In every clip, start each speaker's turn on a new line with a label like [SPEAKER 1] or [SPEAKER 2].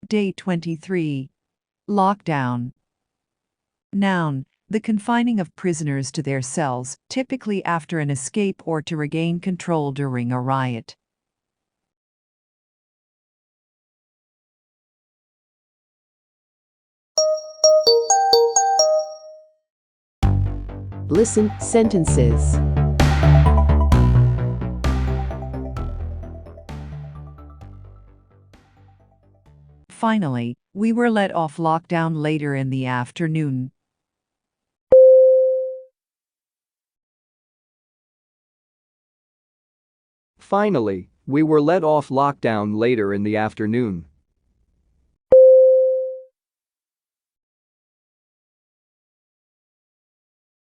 [SPEAKER 1] Day 23. Lockdown. Noun, the confining of prisoners to their cells, typically after an escape or to regain control during a riot.
[SPEAKER 2] Listen sentences.
[SPEAKER 1] Finally, we were let off lockdown later in the afternoon.
[SPEAKER 3] Finally, we were let off lockdown later in the afternoon.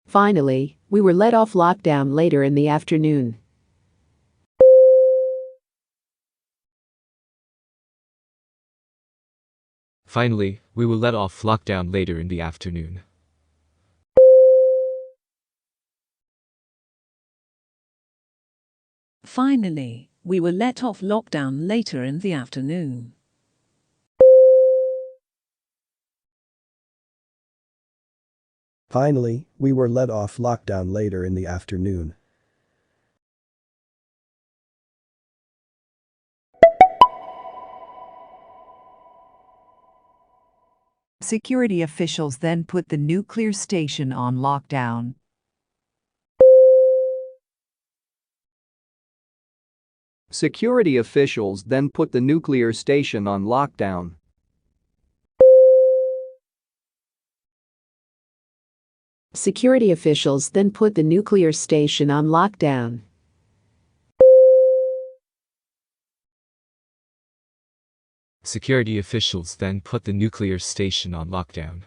[SPEAKER 2] Finally, we were let off lockdown later in the afternoon.
[SPEAKER 4] Finally, we were let off lockdown later in the afternoon.
[SPEAKER 5] Finally, we were let off lockdown later in the afternoon.
[SPEAKER 6] Finally, we were let off lockdown later in the afternoon.
[SPEAKER 1] Security officials then put the nuclear station on lockdown.
[SPEAKER 3] Security officials then put the nuclear station on lockdown.
[SPEAKER 2] Security officials then put the nuclear station on lockdown.
[SPEAKER 4] Security officials then put the nuclear station on lockdown.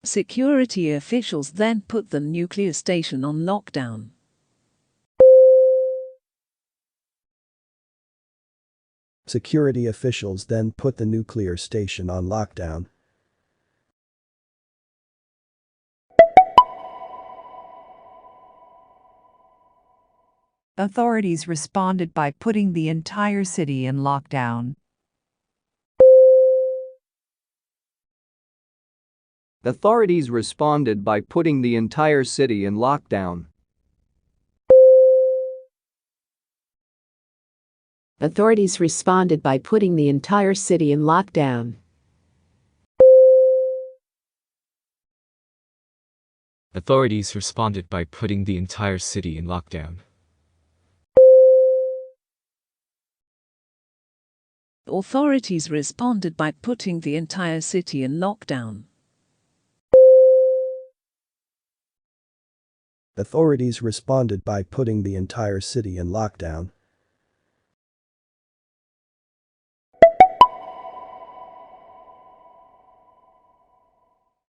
[SPEAKER 5] Security officials then put the nuclear station on lockdown.
[SPEAKER 6] Security officials then put the nuclear station on lockdown.
[SPEAKER 1] Authorities responded by putting the entire city in lockdown.
[SPEAKER 3] Authorities responded by putting the entire city in lockdown.
[SPEAKER 2] Authorities responded by putting the entire city in lockdown.
[SPEAKER 4] Authorities responded by putting the entire city in lockdown.
[SPEAKER 5] Authorities responded by putting the entire city in lockdown.
[SPEAKER 6] Authorities responded by putting the entire city in lockdown.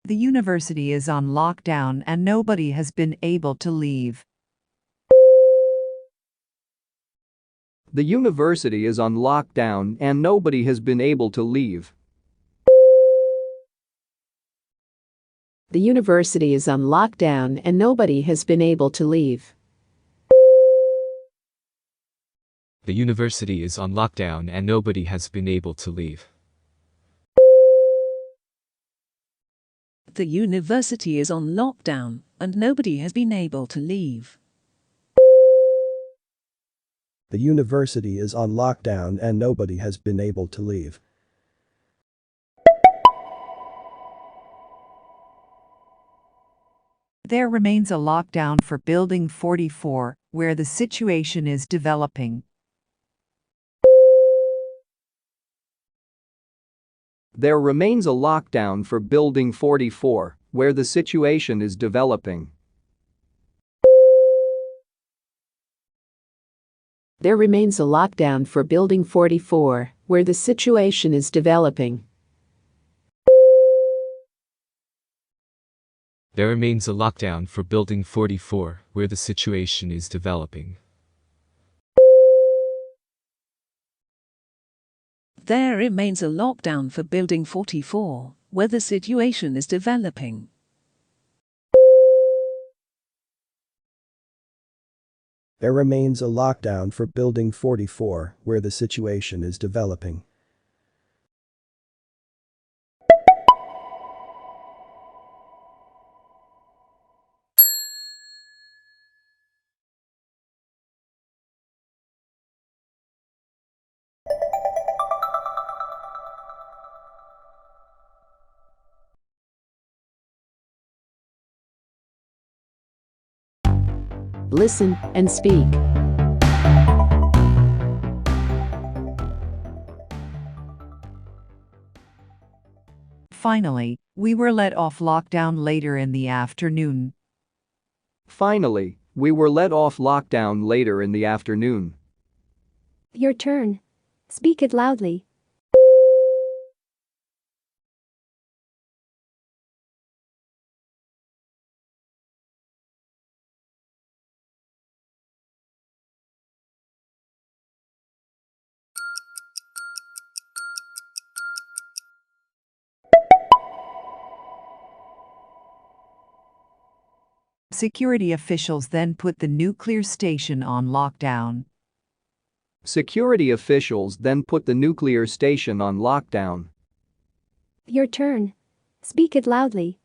[SPEAKER 1] The university is on lockdown and nobody has been able to leave.
[SPEAKER 3] The university is on lockdown and nobody has been able to leave.
[SPEAKER 2] The university is on lockdown and nobody has been able to leave.
[SPEAKER 4] The university is on lockdown and nobody has been able to leave.
[SPEAKER 5] The university is on lockdown and nobody has been able to leave.
[SPEAKER 6] The university is on lockdown and nobody has been able to leave.
[SPEAKER 1] There remains a lockdown for Building 44, where the situation is developing.
[SPEAKER 3] There remains a lockdown for Building 44, where the situation is developing.
[SPEAKER 2] There remains a lockdown for Building 44, where the situation is developing.
[SPEAKER 4] There remains a lockdown for Building 44, where the situation is developing.
[SPEAKER 5] There remains a lockdown for Building 44, where the situation is developing.
[SPEAKER 6] There remains a lockdown for Building 44, where the situation is developing.
[SPEAKER 2] Listen and speak.
[SPEAKER 1] Finally, we were let off lockdown later in the afternoon.
[SPEAKER 3] Finally, we were let off lockdown later in the afternoon.
[SPEAKER 7] Your turn. Speak it loudly.
[SPEAKER 1] Security officials then put the nuclear station on lockdown.
[SPEAKER 3] Security officials then put the nuclear station on lockdown.
[SPEAKER 7] Your turn. Speak it loudly.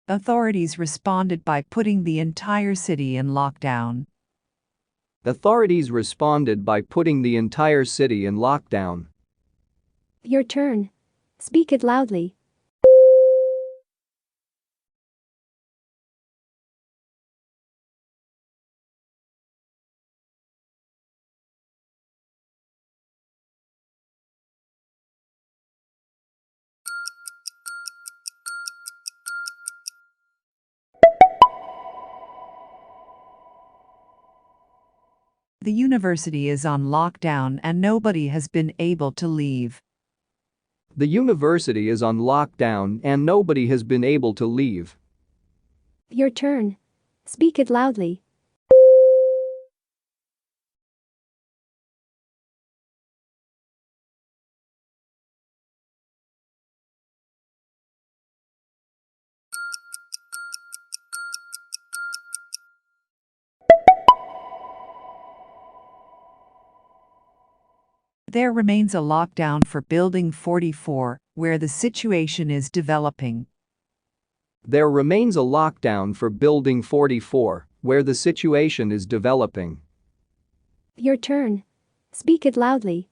[SPEAKER 1] Authorities responded by putting the entire city in lockdown.
[SPEAKER 3] Authorities responded by putting the entire city in lockdown.
[SPEAKER 7] Your turn. Speak it loudly.
[SPEAKER 1] The university is on lockdown and nobody has been able to leave.
[SPEAKER 3] The university is on lockdown and nobody has been able to leave.
[SPEAKER 7] Your turn. Speak it loudly.
[SPEAKER 1] There remains a lockdown for Building 44, where the situation is developing.
[SPEAKER 3] There remains a lockdown for Building 44, where the situation is developing.
[SPEAKER 7] Your turn. Speak it loudly.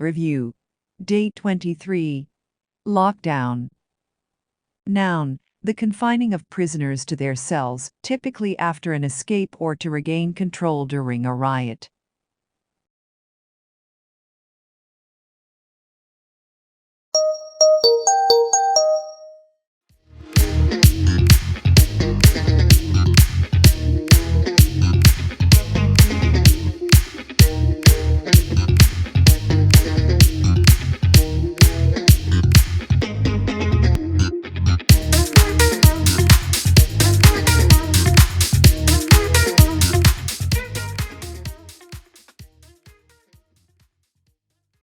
[SPEAKER 1] Review. Day 23. Lockdown. Noun, the confining of prisoners to their cells, typically after an escape or to regain control during a riot.